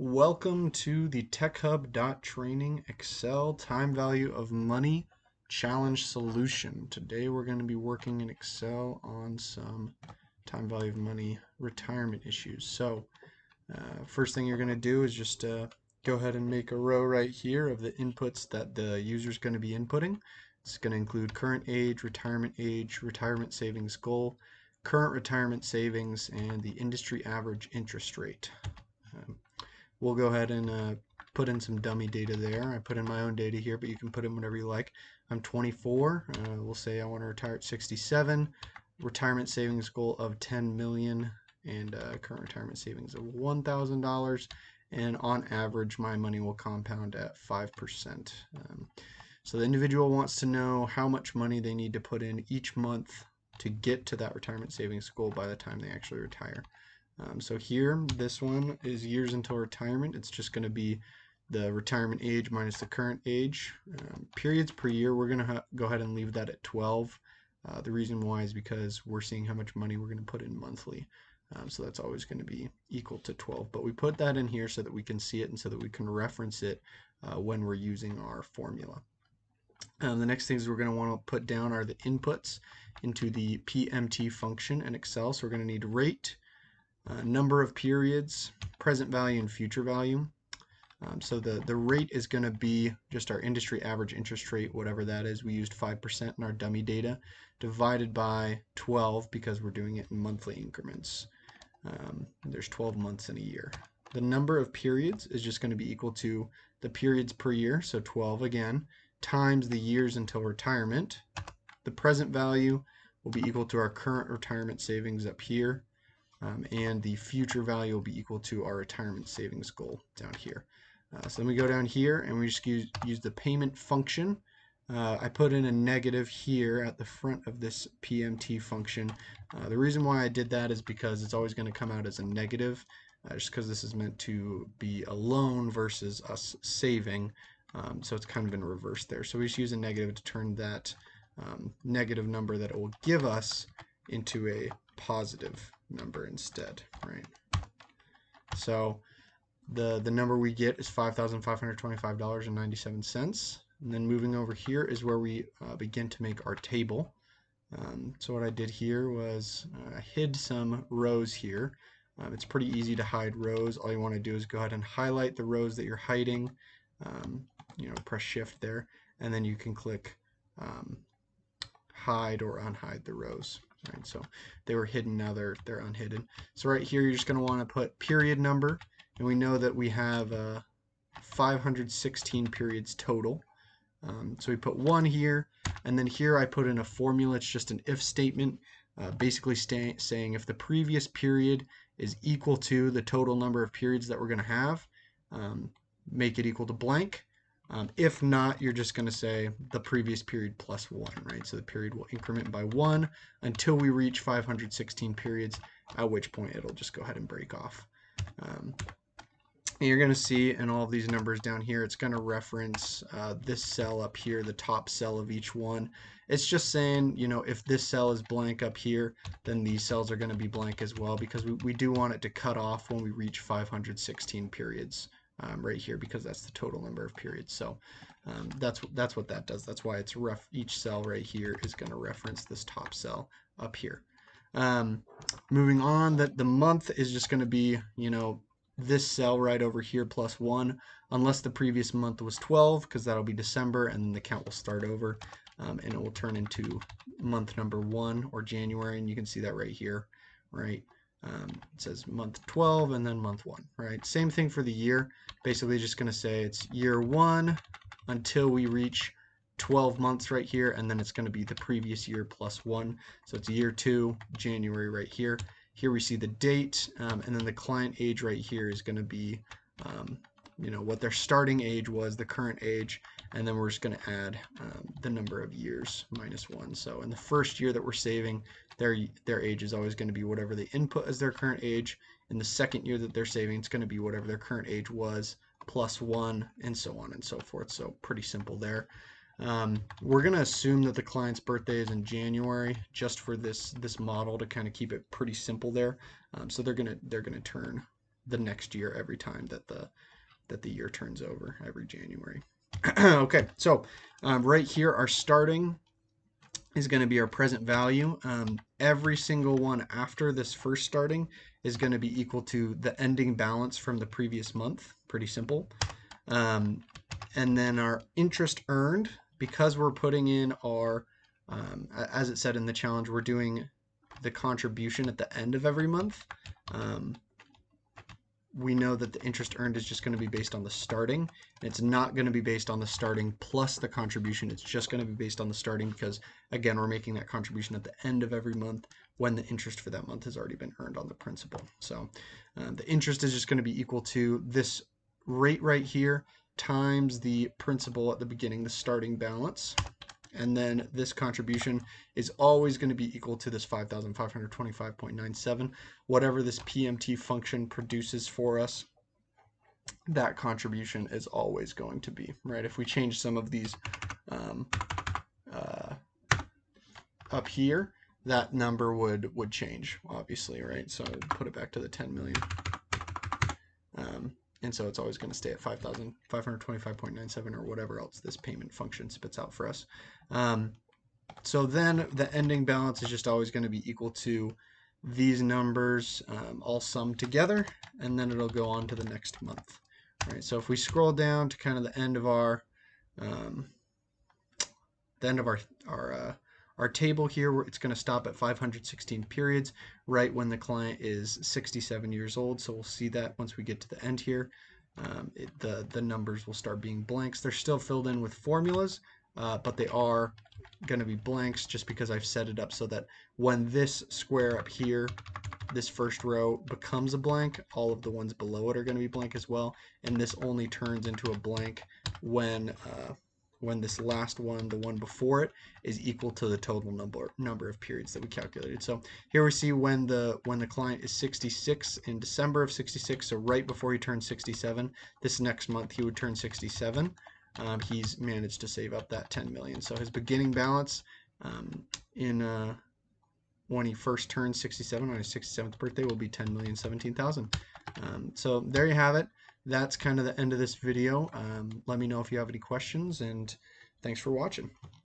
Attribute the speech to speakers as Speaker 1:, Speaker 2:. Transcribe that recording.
Speaker 1: Welcome to the TechHub.training Excel time value of money challenge solution. Today we're going to be working in Excel on some time value of money retirement issues. So first thing you're going to do is just go ahead and make a row right here of the inputs that the user is going to be inputting. It's going to include current age, retirement savings goal, current retirement savings, and the industry average interest rate. We'll go ahead and put in some dummy data there. I put in my own data here, but you can put in whatever you like. I'm 24. We'll say I want to retire at 67. Retirement savings goal of 10 million and current retirement savings of $1,000. And on average, my money will compound at 5%. So the individual wants to know how much money they need to put in each month to get to that retirement savings goal by the time they actually retire. So here, this one is years until retirement. It's just going to be the retirement age minus the current age. Periods per year, we're going to go ahead and leave that at 12. The reason why is because we're seeing how much money we're going to put in monthly. So that's always going to be equal to 12. But we put that in here so that we can see it and so that we can reference it when we're using our formula. The next things we're going to want to put down are the inputs into the PMT function in Excel. So we're going to need rate, number of periods, present value, and future value. So the rate is going to be just our industry average interest rate, whatever that is. We used 5% in our dummy data, divided by 12 because we're doing it in monthly increments. There's 12 months in a year. The number of periods is just going to be equal to the periods per year, so 12 again, times the years until retirement. The present value will be equal to our current retirement savings up here. And the future value will be equal to our retirement savings goal down here. So then we go down here and we just use the payment function. I put in a negative here at the front of this PMT function. The reason why I did that is because it's always going to come out as a negative, just because this is meant to be a loan versus us saving. So it's kind of in reverse there. So we just use a negative to turn that negative number that it will give us into a positive number instead, right? So the number we get is $5,525.97. And then moving over here is where we begin to make our table. So what I did here was I hid some rows here. It's pretty easy to hide rows. All you want to do is go ahead and highlight the rows that you're hiding. Press shift there, and then you can click hide or unhide the rows. Right, so they were hidden, now they're unhidden. So right here you're just going to want to put period number, and we know that we have 516 periods total. So we put 1 here, and then here I put in a formula. It's just an if statement, basically saying if the previous period is equal to the total number of periods that we're going to have, make it equal to blank. If not, you're just going to say the previous period plus 1, right? So the period will increment by 1 until we reach 516 periods, at which point it'll just go ahead and break off. And you're going to see in all of these numbers down here, it's going to reference this cell up here, the top cell of each one. It's just saying, if this cell is blank up here, then these cells are going to be blank as well, because we do want it to cut off when we reach 516 periods. Right here, because that's the total number of periods. So that's what that does. That's why it's each cell right here is going to reference this top cell up here. Moving on, that the month is just going to be this cell right over here plus 1, unless the previous month was 12, because that'll be December, and then the count will start over, and it will turn into month number 1 or January, and you can see that right here, right? It says month 12 and then month 1, right? Same thing for the year. Basically just going to say it's year 1 until we reach 12 months right here, and then it's going to be the previous year plus 1. So it's year 2, January right here. Here we see the date, and then the client age right here is going to be what their starting age was, the current age, and then we're just going to add the number of years minus 1. So in the first year that we're saving, their age is always going to be whatever they input as their current age. In the second year that they're saving, it's going to be whatever their current age was plus 1, and so on and so forth. So pretty simple there. We're going to assume that the client's birthday is in January just for this model to kind of keep it pretty simple there. So they're going to turn the next year every time that the year turns over every January. Okay, so right here, our starting is going to be our present value. Every single one after this first starting is going to be equal to the ending balance from the previous month. Pretty simple. And then our interest earned, because we're putting in our, as it said in the challenge, we're doing the contribution at the end of every month. We know that the interest earned is just going to be based on the starting. It's not going to be based on the starting plus the contribution. It's just going to be based on the starting because, again, we're making that contribution at the end of every month when the interest for that month has already been earned on the principal. So the interest is just going to be equal to this rate right here times the principal at the beginning, the starting balance. And then this contribution is always going to be equal to this 5,525.97. Whatever this PMT function produces for us, that contribution is always going to be, right? If we change some of these up here, that number would change, obviously, right? So put it back to the 10 million. And so it's always going to stay at 5,525.97 or whatever else this payment function spits out for us. So then the ending balance is just always going to be equal to these numbers all summed together, and then it'll go on to the next month. All right, so if we scroll down to kind of the end of our our table here, it's going to stop at 516 periods, right when the client is 67 years old. So we'll see that once we get to the end here. The numbers will start being blanks. They're still filled in with formulas, but they are going to be blanks just because I've set it up so that when this square up here, this first row becomes a blank, all of the ones below it are going to be blank as well. And this only turns into a blank when this last one, the one before it, is equal to the total number of periods that we calculated. So here we see when the client is 66 in December of 66, so right before he turns 67, this next month he would turn 67. He's managed to save up that 10 million. So his beginning balance when he first turns 67 on his 67th birthday will be 10,017,000. So there you have it. That's kind of the end of this video. Let me know if you have any questions, and thanks for watching.